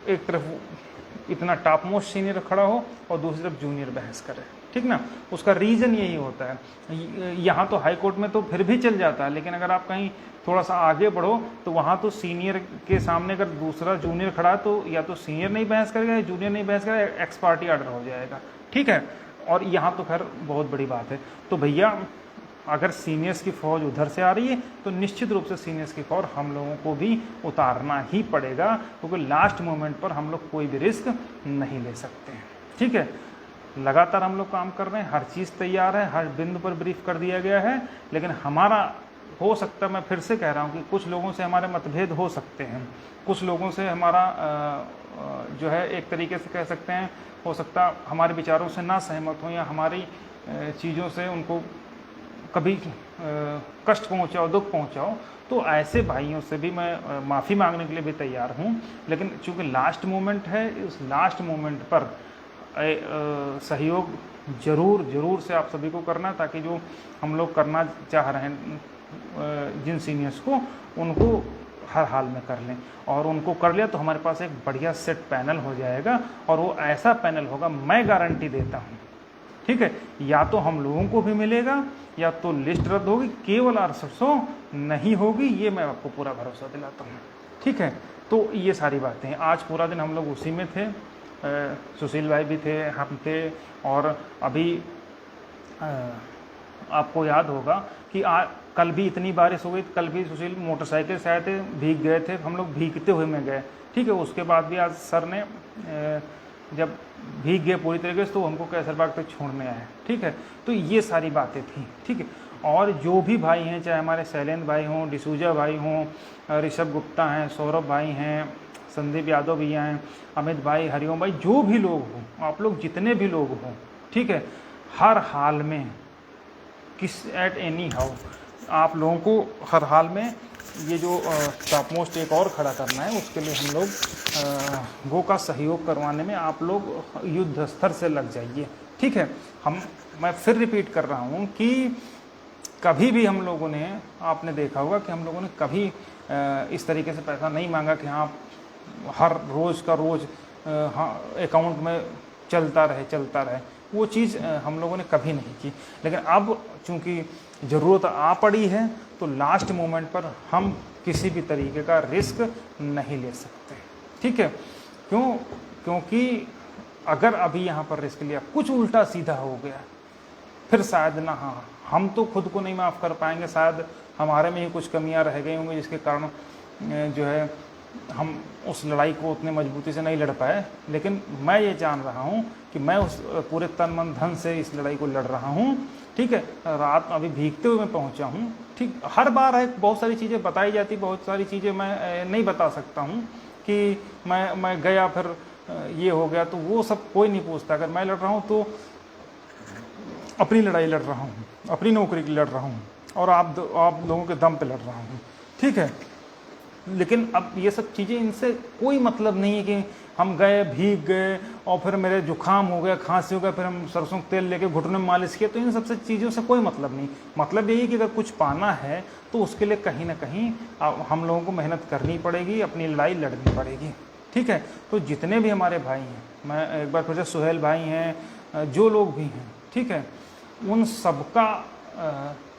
एक तरफ इतना टॉप मोस्ट सीनियर खड़ा हो और दूसरी तरफ जूनियर बहस करे। ठीक ना, उसका रीज़न यही होता है। यहाँ तो हाई कोर्ट में तो फिर भी चल जाता है, लेकिन अगर आप कहीं थोड़ा सा आगे बढ़ो तो वहाँ तो सीनियर के सामने अगर दूसरा जूनियर खड़ा तो या तो सीनियर नहीं बहस करेगा या जूनियर नहीं बहस करेगा, एक्स पार्टी ऑर्डर हो जाएगा। ठीक है, और यहाँ तो खैर बहुत बड़ी बात है। तो भैया अगर सीनियर्स की फौज उधर से आ रही है तो निश्चित रूप से सीनियर्स की फौज हम लोगों को भी उतारना ही पड़ेगा, क्योंकि लास्ट मोमेंट पर हम लोग कोई भी रिस्क नहीं ले सकते हैं। ठीक है, लगातार हम लोग काम कर रहे हैं, हर चीज़ तैयार है, हर बिंदु पर ब्रीफ कर दिया गया है, लेकिन हमारा हो सकता है, मैं फिर से कह रहा हूँ कि कुछ लोगों से हमारे मतभेद हो सकते हैं, कुछ लोगों से हमारा जो है एक तरीके से कह सकते हैं, हो सकता हमारे विचारों से ना सहमत हो या हमारी चीज़ों से उनको कभी कष्ट पहुँचाओ, दुख पहुँचाओ, तो ऐसे भाइयों से भी मैं माफ़ी मांगने के लिए भी तैयार हूँ। लेकिन चूँकि लास्ट मोमेंट है, उस लास्ट मोमेंट पर सहयोग जरूर से आप सभी को करना, ताकि जो हम लोग करना चाह रहे हैं जिन सीनियर्स को, उनको हर हाल में कर लें, और उनको कर लिया तो हमारे पास एक बढ़िया सेट पैनल हो जाएगा और वो ऐसा पैनल होगा, मैं गारंटी देता हूँ ठीक है, या तो हम लोगों को भी मिलेगा या तो लिस्ट रद्द होगी, केवल 800 नहीं होगी, ये मैं आपको पूरा भरोसा दिलाता हूँ। ठीक है, तो ये सारी बातें हैं। आज पूरा दिन हम लोग उसी में थे, सुशील भाई भी थे, हम थे, और अभी आपको याद होगा कि कल भी इतनी बारिश हो गई, कल भी सुशील मोटरसाइकिल से आए थे, भीग गए थे, हम लोग भीगते हुए में गए। ठीक है, उसके बाद भी आज सर ने जब भीग गए पूरी तरीके से तो हमको कैसरबाग तक छोड़ने आए। ठीक है, तो ये सारी बातें थी। ठीक है, और जो भी भाई हैं, चाहे हमारे शैलेंद्र भाई हों, डिसूजा भाई हों, ऋषभ गुप्ता हैं, सौरभ भाई हैं, संदीप यादव भैया हैं, अमित भाई, हरिओम भाई, जो भी लोग हों, आप लोग जितने भी लोग हों, ठीक है, हर हाल में एट एनी हाउ आप लोगों को हर हाल में ये जो टॉप मोस्ट एक और खड़ा करना है, उसके लिए हम लोग गो का सहयोग करवाने में आप लोग युद्ध स्तर से लग जाइए। ठीक है, मैं फिर रिपीट कर रहा हूँ कि कभी भी हम लोगों ने, आपने देखा होगा कि हम लोगों ने कभी इस तरीके से पैसा नहीं मांगा कि हाँ हर रोज़ का रोज़ हाँ अकाउंट में चलता रहे, वो चीज़ हम लोगों ने कभी नहीं की। लेकिन अब चूँकि ज़रूरत आ पड़ी है तो लास्ट मोमेंट पर हम किसी भी तरीके का रिस्क नहीं ले सकते। ठीक है, क्योंकि अगर अभी यहाँ पर रिस्क लिया, कुछ उल्टा सीधा हो गया, फिर शायद ना, हाँ हम तो खुद को नहीं माफ़ कर पाएंगे, शायद हमारे में ही कुछ कमियां रह गई होंगी जिसके कारण जो है हम उस लड़ाई को उतने मजबूती से नहीं लड़ पाए। लेकिन मैं ये जान रहा हूँ कि मैं उस पूरे तन मन धन से इस लड़ाई को लड़ रहा हूँ। ठीक है, रात अभी भीगते हुए मैं पहुँचा हूँ। ठीक, हर बार है बहुत सारी चीज़ें बताई जाती, बहुत सारी चीज़ें मैं नहीं बता सकता हूँ कि मैं गया फिर ये हो गया, तो वो सब कोई नहीं पूछता। अगर मैं लड़ रहा हूँ तो अपनी लड़ाई लड़ रहा हूँ, अपनी नौकरी की लड़ रहा हूँ, और आप लोगों के दम पे लड़ रहा हूँ। ठीक है, लेकिन अब ये सब चीज़ें, इनसे कोई मतलब नहीं है कि हम गए, भीग गए और फिर मेरे जुकाम हो गया, खांसी हो गया, फिर हम सरसों का तेल लेके घुटने में मालिश किया, तो इन सबसे चीज़ों से कोई मतलब नहीं। मतलब यही कि अगर कुछ पाना है तो उसके लिए कहीं ना कहीं हम लोगों को मेहनत करनी पड़ेगी, अपनी लड़ाई लड़नी पड़ेगी। ठीक है, तो जितने भी हमारे भाई हैं, मैं एक बार फिर से सुहेल भाई हैं, जो लोग भी हैं, ठीक है, उन सबका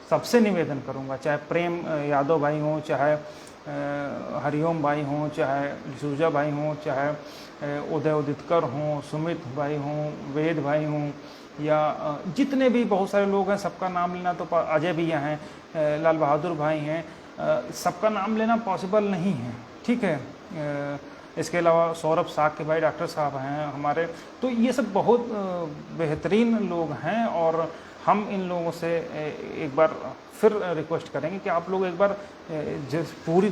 सबसे निवेदन करूंगा, चाहे प्रेम यादव भाई हों, चाहे हरिओम भाई हों, चाहे डिसूजा भाई हों, चाहे उदय उदितकर हों, सुमित भाई हों, वेद भाई हों, या जितने भी बहुत सारे लोग हैं, सबका नाम लेना तो, अजय भैया हैं, लाल बहादुर भाई हैं, सबका नाम लेना पॉसिबल नहीं है। ठीक है, इसके अलावा सौरभ साग के भाई डॉक्टर साहब हैं हमारे, तो ये सब बहुत बेहतरीन लोग हैं, और हम इन लोगों से एक बार फिर रिक्वेस्ट करेंगे कि आप लोग एक बार पूरी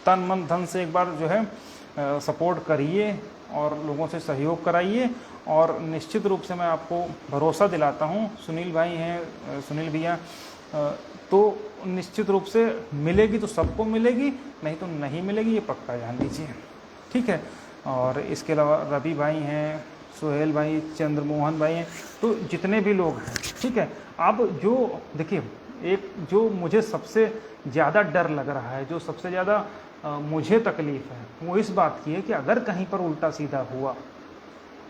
तन मन धन से एक बार जो है सपोर्ट करिए और लोगों से सहयोग कराइए। और निश्चित रूप से मैं आपको भरोसा दिलाता हूँ, सुनील भाई हैं, सुनील भैया, तो निश्चित रूप से मिलेगी तो सबको मिलेगी, नहीं तो नहीं मिलेगी, ये पक्का जान लीजिए। ठीक है, और इसके अलावा रवि भाई हैं, सुहेल भाई, चंद्रमोहन भाई हैं, तो जितने भी लोग हैं। ठीक है, अब जो देखिए, एक जो मुझे सबसे ज़्यादा डर लग रहा है, जो सबसे ज़्यादा मुझे तकलीफ़ है, वो इस बात की है कि अगर कहीं पर उल्टा सीधा हुआ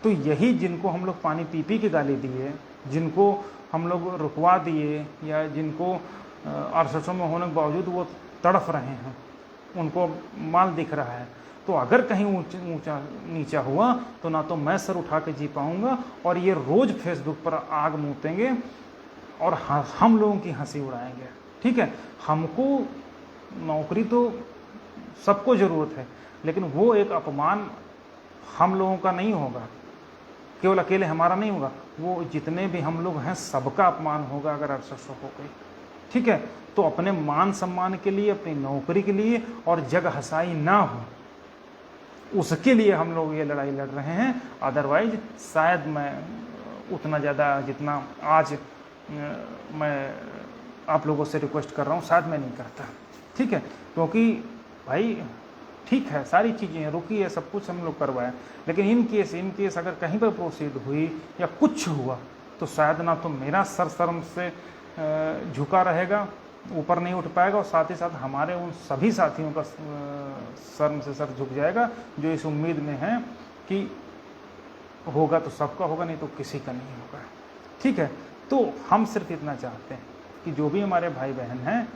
तो यही जिनको हम लोग पानी पी पी के गाली दिए, जिनको हम लोग रुकवा दिए, या जिनको अरसों में होने के बावजूद वो तड़फ रहे हैं, उनको माल दिख रहा है, तो अगर कहीं ऊंचा नीचा हुआ तो ना तो मैं सर उठा के जी पाऊंगा, और ये रोज़ फेसबुक पर आग मूतेंगे और हम लोगों की हंसी उड़ाएंगे। ठीक है, हमको नौकरी तो सबको ज़रूरत है, लेकिन वो एक अपमान हम लोगों का नहीं होगा, केवल अकेले हमारा नहीं होगा, वो जितने भी हम लोग हैं सबका अपमान होगा अगर अरसों हो गई। ठीक है, तो अपने मान सम्मान के लिए, अपनी नौकरी के लिए, और जग हंसाई ना हो उसके लिए हम लोग ये लड़ाई लड़ रहे हैं। अदरवाइज शायद मैं उतना ज़्यादा जितना आज मैं आप लोगों से रिक्वेस्ट कर रहा हूँ, शायद मैं नहीं करता। ठीक है, क्योंकि भाई ठीक है, सारी चीज़ें रुकी है, सब कुछ हम लोग करवाएं, लेकिन इन केस अगर कहीं पर प्रोसीड हुई या कुछ हुआ तो शायद ना तो मेरा सर शर्म से झुका रहेगा, ऊपर नहीं उठ पाएगा, और साथ ही साथ हमारे उन सभी साथियों का शर्म से सर झुक जाएगा जो इस उम्मीद में हैं कि होगा तो सबका होगा, नहीं तो किसी का नहीं होगा। ठीक है। तो हम सिर्फ इतना चाहते हैं कि जो भी हमारे भाई बहन हैं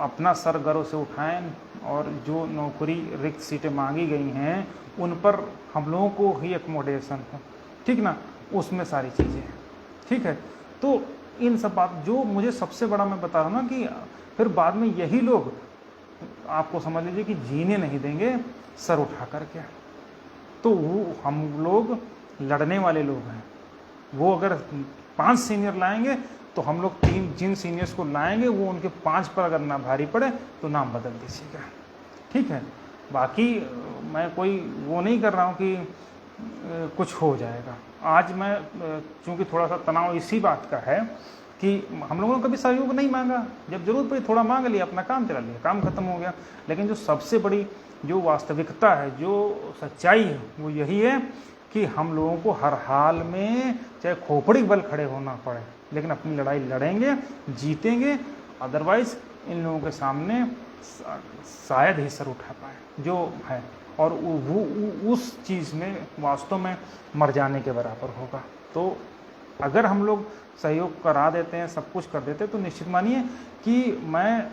अपना सर गर्व से उठाएं, और जो नौकरी रिक्त सीटें मांगी गई हैं उन पर हम लोगों को ही एकोमोडेशन हो, ठीक ना, उसमें सारी चीज़ें हैं, ठीक है। तो इन सब बात जो मुझे सबसे बड़ा मैं बता रहा हूँ ना कि फिर बाद में यही लोग आपको समझ लीजिए कि जीने नहीं देंगे सर उठा करके। तो वो हम लोग लड़ने वाले लोग हैं, वो अगर 5 सीनियर लाएंगे तो हम लोग 3 जिन सीनियर्स को लाएंगे वो उनके 5 पर अगर ना भारी पड़े तो नाम बदल दीजिएगा, ठीक है। बाकी मैं कोई वो नहीं कर रहा हूँ कि कुछ हो जाएगा। आज मैं चूँकि थोड़ा सा तनाव इसी बात का है कि हम लोगों ने कभी सहयोग नहीं मांगा, जब जरूरत पड़ी थोड़ा मांग लिया, अपना काम चला लिया, काम खत्म हो गया। लेकिन जो सबसे बड़ी जो वास्तविकता है, जो सच्चाई है, वो यही है कि हम लोगों को हर हाल में चाहे खोपड़ी बल खड़े होना पड़े, लेकिन अपनी लड़ाई लड़ेंगे, जीतेंगे। अदरवाइज इन लोगों के सामने शायद ही सर उठा पाए जो है, और वो उस चीज़ में वास्तव में मर जाने के बराबर होगा। तो अगर हम लोग सहयोग करा देते हैं, सब कुछ कर देते हैं, तो निश्चित मानिए कि मैं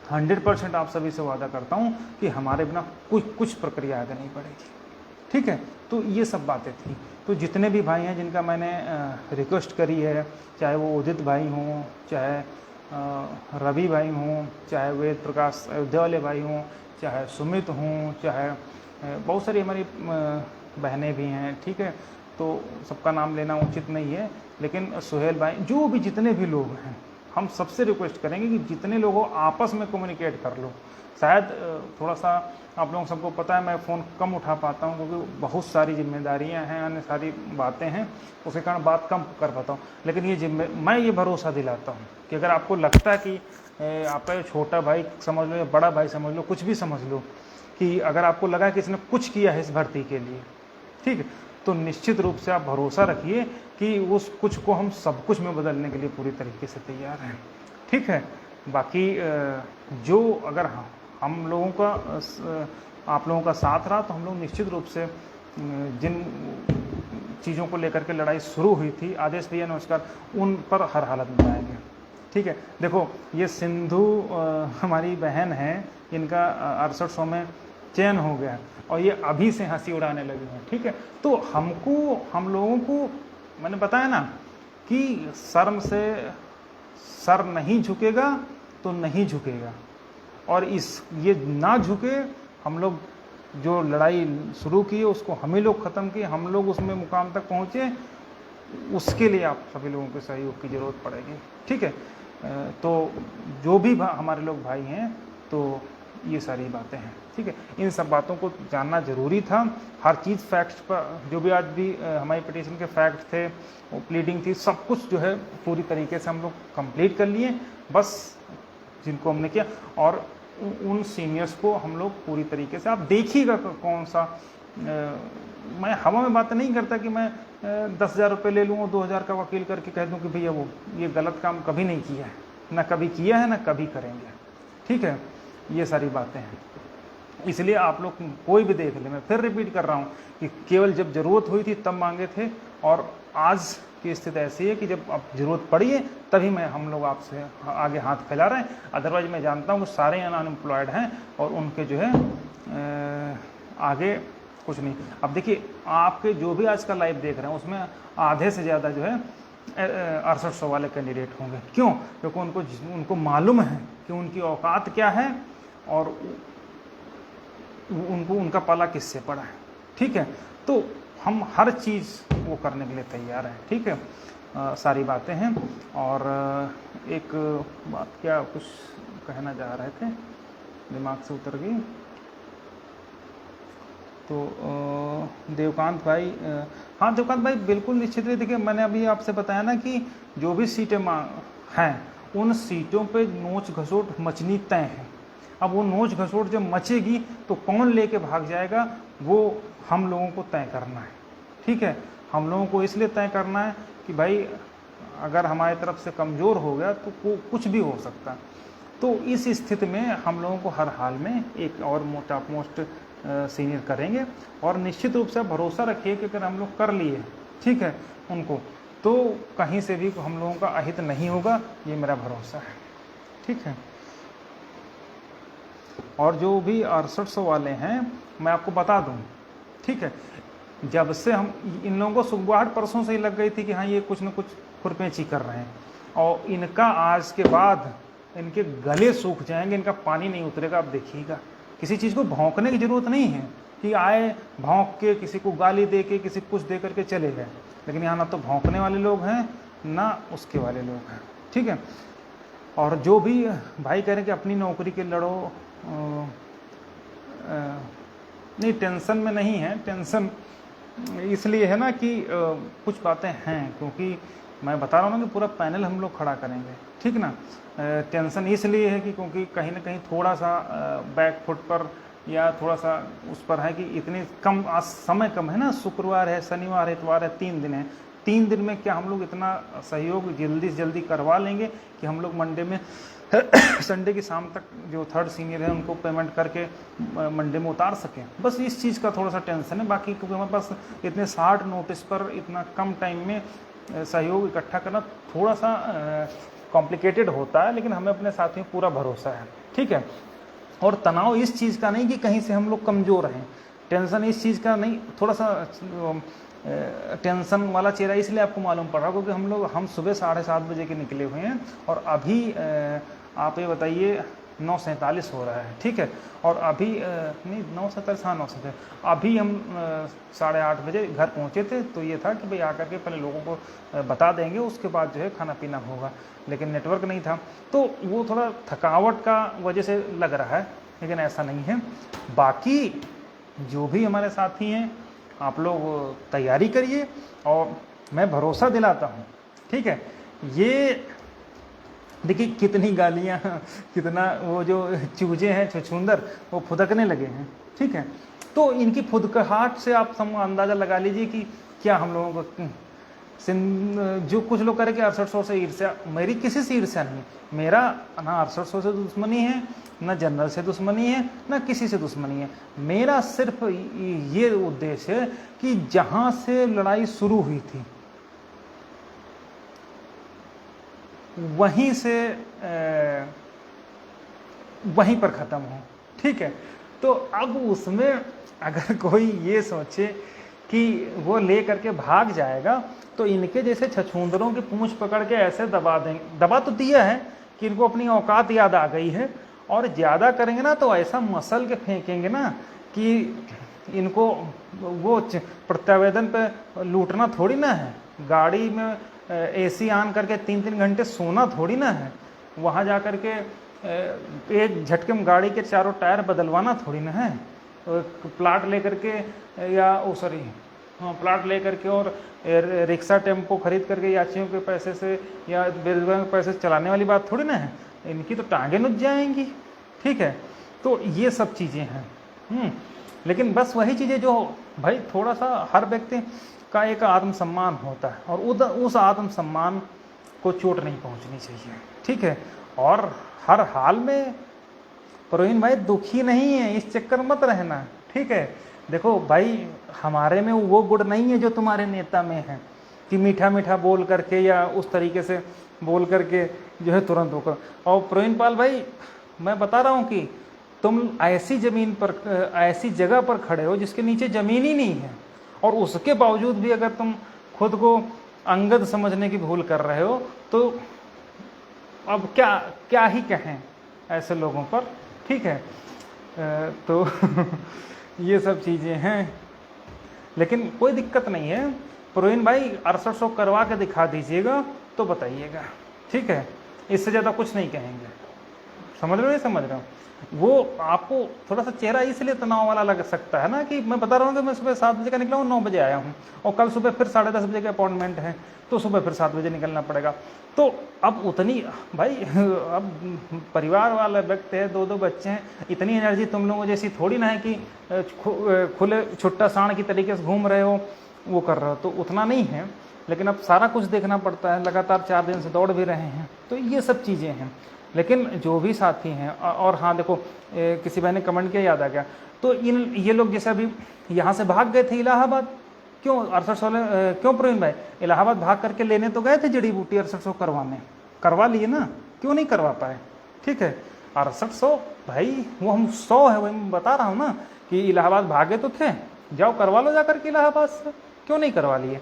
100% आप सभी से वादा करता हूं कि हमारे बिना कुछ प्रक्रिया आगे नहीं बढ़ेगी, ठीक है। तो ये सब बातें थी। तो जितने भी भाई हैं जिनका मैंने रिक्वेस्ट करी है, चाहे वो उदित भाई हों, चाहे रवि भाई हों, चाहे वेद प्रकाश अयोध्या वाले भाई हों, चाहे सुमित हों, चाहे बहुत सारी हमारी बहनें भी हैं, ठीक है। तो सबका नाम लेना उचित नहीं है, लेकिन सुहेल भाई, जो भी जितने भी लोग हैं, हम सबसे रिक्वेस्ट करेंगे कि जितने लोगों आपस में कम्युनिकेट कर लो। शायद थोड़ा सा आप लोगों सबको पता है मैं फ़ोन कम उठा पाता हूँ क्योंकि बहुत सारी जिम्मेदारियाँ हैं, अन्य सारी बातें हैं, उसके कारण बात कम कर पाता हूँ। लेकिन मैं ये भरोसा दिलाता हूँ कि अगर आपको लगता है कि आपका छोटा भाई समझ लो या बड़ा भाई समझ लो, कुछ भी समझ लो, कि अगर आपको लगा कि इसने कुछ किया है इस भर्ती के लिए, ठीक है, तो निश्चित रूप से आप भरोसा रखिए कि उस कुछ को हम सब कुछ में बदलने के लिए पूरी तरीके से तैयार हैं, ठीक है। बाकी जो अगर हम लोगों का आप लोगों का साथ रहा तो हम लोग निश्चित रूप से जिन चीज़ों को लेकर के लड़ाई शुरू हुई थी, आदेश भैया नमस्कार, उन पर हर हालत में आएंगे, ठीक है। देखो ये सिंधु हमारी बहन है, इनका 6800 में चयन हो गया और ये अभी से हंसी उड़ाने लगी हैं, ठीक है। तो हम लोगों को मैंने बताया ना कि शर्म से सर नहीं झुकेगा तो नहीं झुकेगा, और ये ना झुके, हम लोग जो लड़ाई शुरू की है उसको हम ही लोग ख़त्म किए, हम लोग उसमें मुकाम तक पहुँचे, उसके लिए आप सभी लोगों के सहयोग की ज़रूरत पड़ेगी, ठीक है। तो जो भी हमारे लोग भाई हैं, तो ये सारी बातें हैं, ठीक है। इन सब बातों को जानना ज़रूरी था। हर चीज़ फैक्ट्स पर, जो भी आज भी हमारी पिटीशन के फैक्ट थे, वो प्लीडिंग थी, सब कुछ जो है पूरी तरीके से हम लोग कंप्लीट कर लिए, बस जिनको हमने किया। और उन सीनियर्स को हम लोग पूरी तरीके से, आप देखिएगा कौन सा, मैं हवा में बात नहीं करता कि मैं 10,000 रुपये ले लूँ और 2,000 का वकील करके कह दूँ कि भैया वो ये गलत काम कभी नहीं किया है, ना कभी किया है ना कभी करेंगे, ठीक है। ये सारी बातें हैं, इसलिए आप लोग कोई भी देख ले, मैं फिर रिपीट कर रहा हूँ कि केवल जब ज़रूरत हुई थी तब मांगे थे, और आज की स्थिति ऐसी है कि जब अब ज़रूरत पड़ी है तभी हम लोग आपसे आगे हाथ फैला रहे हैं। अदरवाइज मैं जानता हूँ कि सारे अनएम्प्लॉयड हैं और उनके जो है आगे कुछ नहीं। अब देखिए, आपके जो भी आज का लाइव देख रहे हैं उसमें आधे से ज़्यादा जो है 6800 वाले कैंडिडेट होंगे। क्यों? क्योंकि उनको मालूम है कि उनकी औकात क्या है और उनका पाला किससे पड़ा है, ठीक है। तो हम हर चीज़ वो करने के लिए तैयार हैं, ठीक है। सारी बातें हैं। और एक बात, क्या कुछ कहना चाह रहे थे, दिमाग से उतर गई। तो देवकांत भाई, हाँ देवकांत भाई बिल्कुल निश्चित ही, देखिए मैंने अभी आपसे बताया ना कि जो भी सीटें हैं उन सीटों पे नोच घसोट मचनी तय है। अब वो नोच घसोट जब मचेगी तो कौन लेके भाग जाएगा वो हम लोगों को तय करना है, ठीक है। हम लोगों को इसलिए तय करना है कि भाई अगर हमारी तरफ से कमज़ोर हो गया तो कुछ भी हो सकता है। तो इस स्थिति में हम लोगों को हर हाल में एक और टॉप मोस्ट सीनियर करेंगे, और निश्चित रूप से भरोसा रखिए कि अगर हम लोग कर लिए, ठीक है, उनको, तो कहीं से भी हम लोगों का अहित नहीं होगा, ये मेरा भरोसा है। ठीक है। और जो भी 6800 वाले हैं मैं आपको बता दूं, ठीक है, जब से हम इन लोगों को सुगबुगाहट परसों से ही लग गई थी कि हाँ ये कुछ न कुछ खुरपेची कर रहे हैं, और इनका आज के बाद इनके गले सूख जाएंगे, इनका पानी नहीं उतरेगा। आप देखिएगा, किसी चीज़ को भौंकने की ज़रूरत नहीं है कि आए भौंक के किसी को गाली दे के किसी कुछ दे करके चले गए, लेकिन यहाँ ना तो भौंकने वाले लोग हैं ना उसके वाले लोग हैं। ठीक है। और जो भी भाई कह रहे हैं कि अपनी नौकरी के लड़ो, नहीं टेंशन में नहीं है, टेंशन इसलिए है ना कि कुछ बातें हैं, क्योंकि मैं बता रहा हूँ ना कि पूरा पैनल हम लोग खड़ा करेंगे। ठीक ना। टेंशन इसलिए है कि क्योंकि कहीं ना कहीं थोड़ा सा बैक फुट पर या थोड़ा सा उस पर है कि इतने कम आज समय कम है ना, शुक्रवार है, शनिवार है, इतवार है, 3 दिन है। 3 दिन में क्या हम लोग इतना सहयोग जल्दी से जल्दी करवा लेंगे कि हम लोग मंडे में संडे की शाम तक जो 3rd सीनियर है उनको पेमेंट करके मंडे में उतार सकें। बस इस चीज़ का थोड़ा सा टेंशन है। बाकी क्योंकि हमारे पास इतने 60 नोटिस पर इतना कम टाइम में सहयोग इकट्ठा करना थोड़ा सा कॉम्प्लिकेटेड होता है, लेकिन हमें अपने साथियों पर पूरा भरोसा है। ठीक है। और तनाव इस चीज़ का नहीं कि कहीं से हम लोग कमज़ोर हैं, टेंशन इस चीज़ का नहीं। थोड़ा सा टेंशन वाला चेहरा इसलिए आपको मालूम पड़ रहा क्योंकि हम सुबह 7:30 बजे के निकले हुए हैं और अभी आप ये बताइए 9:47 हो रहा है। ठीक है। और अभी नहीं 9:47, हाँ 9:47, अभी हम 8:30 बजे घर पहुंचे थे। तो ये था कि भाई आकर के पहले लोगों को बता देंगे, उसके बाद जो है खाना पीना होगा, लेकिन नेटवर्क नहीं था तो वो थोड़ा थकावट का वजह से लग रहा है, लेकिन ऐसा नहीं है। बाकी जो भी हमारे साथी हैं आप लोग तैयारी करिए और मैं भरोसा दिलाता हूँ। ठीक है। ये देखिए कितनी गालियाँ, कितना वो जो चूजे हैं छछूंदर वो फुदकने लगे हैं। ठीक है। तो इनकी फुदकहाट से आप अंदाज़ा लगा लीजिए कि क्या हम लोगों को जो कुछ लोग करें कि 6800 से ईर्ष्या, मेरी किसी से ईर्ष्या नहीं। मेरा ना 6800 से दुश्मनी है, ना जनरल से दुश्मनी है, ना किसी से दुश्मनी है। मेरा सिर्फ ये उद्देश्य है कि जहाँ से लड़ाई शुरू हुई थी वहीं से वहीं पर ख़त्म हो। ठीक है। तो अब उसमें अगर कोई ये सोचे कि वो ले करके भाग जाएगा तो इनके जैसे छछूंदरों की पूंछ पकड़ के ऐसे दबा देंगे। दबा तो दिया है कि इनको अपनी औकात याद आ गई है, और ज़्यादा करेंगे ना तो ऐसा मसल के फेंकेंगे ना कि इनको वो प्रत्यावेदन पे लूटना थोड़ी ना है, गाड़ी में एसी ऑन करके 3-3 घंटे सोना थोड़ी ना है, वहाँ जा कर के एक झटके में गाड़ी के चारों टायर बदलवाना थोड़ी ना है, प्लाट लेकर के या प्लाट लेकर के और रिक्शा टेम्पो खरीद करके यात्रियों के पैसे से या बेरोजगारों के पैसे से चलाने वाली बात थोड़ी ना है। इनकी तो टांगें नुच जाएंगी। ठीक है। तो ये सब चीज़ें हैं। लेकिन बस वही चीज़ें जो भाई थोड़ा सा हर व्यक्ति का एक आत्मसम्मान होता है और उस आत्मसम्मान को चोट नहीं पहुंचनी चाहिए। ठीक है। और हर हाल में प्रवीण भाई दुखी नहीं है, इस चक्कर मत रहना। ठीक है। देखो भाई हमारे में वो गुण नहीं है जो तुम्हारे नेता में है कि मीठा मीठा बोल करके या उस तरीके से बोल करके जो है तुरंत होकर। और प्रवीण पाल भाई मैं बता रहा हूँ कि तुम ऐसी ज़मीन पर, ऐसी जगह पर खड़े हो जिसके नीचे ज़मीन ही नहीं है, और उसके बावजूद भी अगर तुम खुद को अंगद समझने की भूल कर रहे हो तो अब क्या ही कहें ऐसे लोगों पर। ठीक है। तो ये सब चीज़ें हैं, लेकिन कोई दिक्कत नहीं है। प्रवीण भाई 6800 करवा के दिखा दीजिएगा तो बताइएगा। ठीक है। इससे ज़्यादा कुछ नहीं कहेंगे। समझ रहे हो? समझ रहे हो? वो आपको थोड़ा सा चेहरा इसलिए तनाव वाला लग सकता है ना कि मैं बता रहा हूँ कि मैं सुबह 7 बजे का निकला हूँ, 9 बजे आया हूँ, और कल सुबह फिर 10:30 बजे का अपॉइंटमेंट है तो सुबह फिर 7 बजे निकलना पड़ेगा। तो अब उतनी भाई अब परिवार वाला व्यक्ति है, 2 बच्चे हैं, इतनी एनर्जी तुम लोगों जैसी थोड़ी ना है कि खुले छुट्टा सांड की तरीके से घूम रहे हो, वो कर रहे हो, तो उतना नहीं है। लेकिन अब सारा कुछ देखना पड़ता है, लगातार 4 दिन से दौड़ भी रहे हैं, तो ये सब चीज़ें हैं। लेकिन जो भी साथी हैं, और हाँ देखो किसी भाई ने कमेंट किया, याद आ गया, तो ये लोग जैसे अभी यहाँ से भाग गए थे इलाहाबाद, क्यों 6800 क्यों प्रवीण भाई? इलाहाबाद भाग करके लेने तो गए थे जड़ी बूटी 6800 करवाने, करवा लिए ना, क्यों नहीं करवा पाए? ठीक है, 6800 भाई वो हम 100 है, वही मैं बता रहा हूँ ना कि इलाहाबाद भागे तो थे, जाओ करवा लो जाकर के इलाहाबाद से, क्यों नहीं करवा लिए?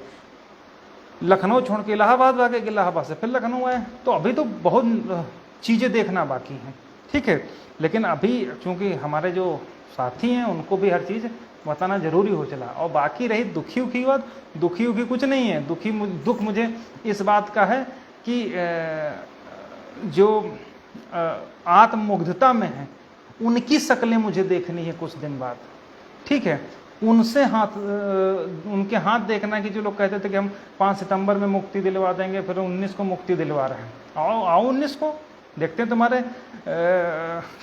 लखनऊ छोड़ के इलाहाबाद भागे, इलाहाबाद से फिर लखनऊ आए, तो अभी तो बहुत चीज़ें देखना बाकी हैं। ठीक है, लेकिन अभी चूंकि हमारे जो साथी हैं उनको भी हर चीज़ बताना जरूरी हो चला। और बाकी रही दुखी की बात, दुखी कुछ नहीं है, दुख मुझे इस बात का है कि जो आत्ममुग्धता में है उनकी शक्लें मुझे देखनी है कुछ दिन बाद। ठीक है, उनसे उनके हाथ देखना कि जो लोग कहते थे कि हम 5 सितंबर में मुक्ति दिलवा देंगे, फिर 19 को मुक्ति दिलवा रहे हैं। आओ 19 को देखते हैं तुम्हारे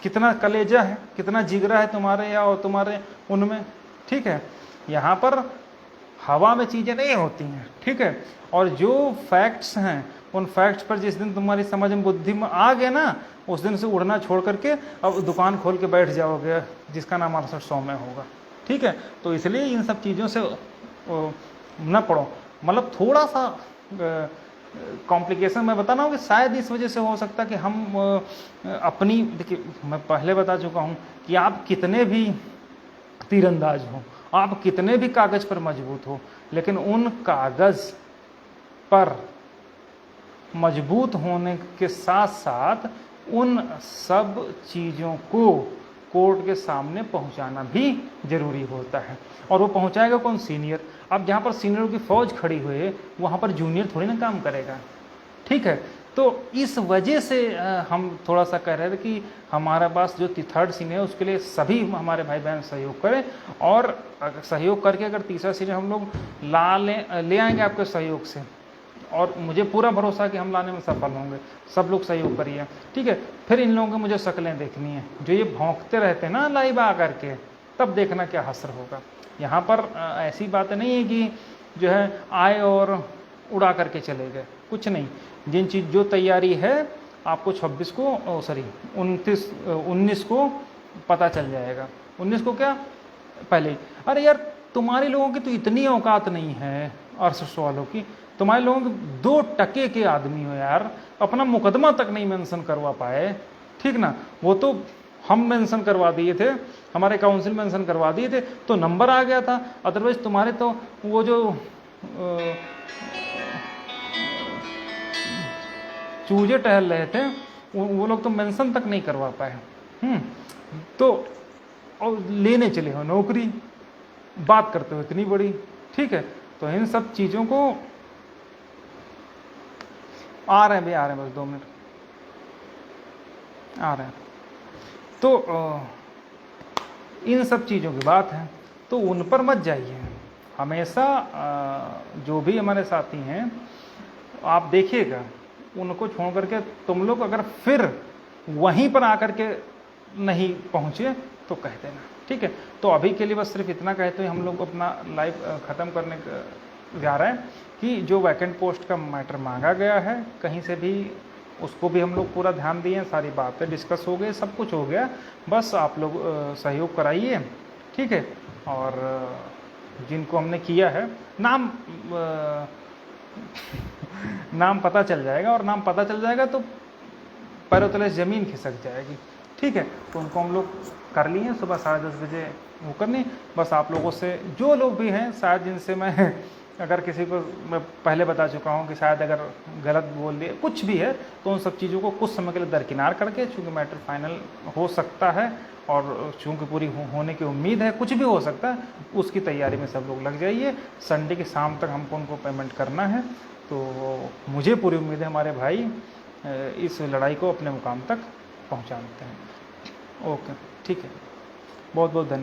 कितना कलेजा है, कितना जिगरा है तुम्हारे या और तुम्हारे उनमें। ठीक है, यहाँ पर हवा में चीज़ें नहीं होती हैं। ठीक है, और जो फैक्ट्स हैं उन फैक्ट्स पर जिस दिन तुम्हारी समझ में बुद्धि में आ गए ना, उस दिन से उड़ना छोड़ करके अब दुकान खोल के बैठ जाओगे जिसका नाम 6800 में होगा। ठीक है, तो इसलिए इन सब चीज़ों से न पढ़ो। मतलब थोड़ा सा कॉम्प्लिकेशन मैं बता रहा हूँ कि शायद इस वजह से हो सकता कि हम अपनी, देखिए मैं पहले बता चुका हूँ कि आप कितने भी तीरंदाज हो, आप कितने भी कागज़ पर मजबूत हो, लेकिन उन कागज़ पर मजबूत होने के साथ साथ उन सब चीज़ों को कोर्ट के सामने पहुंचाना भी जरूरी होता है। और वो पहुंचाएगा कौन? सीनियर। अब जहाँ पर सीनियरों की फौज खड़ी हुई है वहाँ पर जूनियर थोड़ी ना काम करेगा। ठीक है, तो इस वजह से हम थोड़ा सा कह रहे थे कि हमारे पास जो 3rd सीनियर है उसके लिए सभी हमारे भाई बहन सहयोग करें, और सहयोग करके अगर 3रा सीनियर हम लोग ले आएंगे आपके सहयोग से, और मुझे पूरा भरोसा कि हम लाने में सफल होंगे। सब लोग सहयोग करिए। ठीक है, फिर इन लोगों को मुझे शक्लें देखनी है, जो ये भौंकते रहते हैं ना लाइव आकर के, तब देखना क्या हसर होगा। यहाँ पर ऐसी बातें नहीं है कि जो है आए और उड़ा करके चले गए, कुछ नहीं। जिन चीज़ जो तैयारी है आपको 26 को 19 को पता चल जाएगा। 19 को क्या पहले, अरे यार तुम्हारे लोगों की तो इतनी औकात नहीं है 6800 वालों की, तुम्हारे लोगों के 2% के आदमी हो यार, अपना मुकदमा तक नहीं मेंशन करवा पाए। ठीक ना, वो तो हम मेंशन करवा दिए थे, हमारे काउंसिल मेंशन करवा दिए थे तो नंबर आ गया था। अदरवाइज तुम्हारे तो वो जो चूजे टहल रहे थे वो लोग तो मेंशन तक नहीं करवा पाए। तो और लेने चले हो नौकरी, बात करते हो इतनी बड़ी। ठीक है, तो इन सब चीज़ों को आ रहे हैं बस 2 मिनट आ रहे हैं। तो इन सब चीज़ों की बात है, तो उन पर मत जाइए हमेशा। जो भी हमारे साथी हैं आप देखिएगा, उनको छोड़ करके तुम लोग अगर फिर वहीं पर आकर के नहीं पहुँचे तो कह देना। ठीक है, तो अभी के लिए बस सिर्फ इतना कहते हुए हम लोग अपना लाइव ख़त्म करने जा रहे हैं कि जो वैकेंट पोस्ट का मैटर मांगा गया है कहीं से भी, उसको भी हम लोग पूरा ध्यान दिए, सारी बातें डिस्कस हो गई, सब कुछ हो गया। बस आप लोग सहयोग कराइए। ठीक है, और जिनको हमने किया है नाम पता चल जाएगा, और नाम पता चल जाएगा तो पैरों तले ज़मीन खिसक जाएगी। ठीक है, तो उनको हम लोग कर लिए सुबह 10:30 बजे वो करनी। बस आप लोगों से जो लोग भी हैं, शायद जिनसे मैं अगर किसी को मैं पहले बता चुका हूँ कि शायद अगर गलत बोल दिए कुछ भी है, तो उन सब चीज़ों को कुछ समय के लिए दरकिनार करके, चूँकि मैटर फाइनल हो सकता है और चूँकि पूरी होने की उम्मीद है, कुछ भी हो सकता है, उसकी तैयारी में सब लोग लग जाइए। संडे की शाम तक हमको उनको पेमेंट करना है। तो मुझे पूरी उम्मीद है हमारे भाई इस लड़ाई को अपने मुकाम तक पहुँचा देते हैं। ओके, ठीक है, बहुत बहुत धन्यवाद।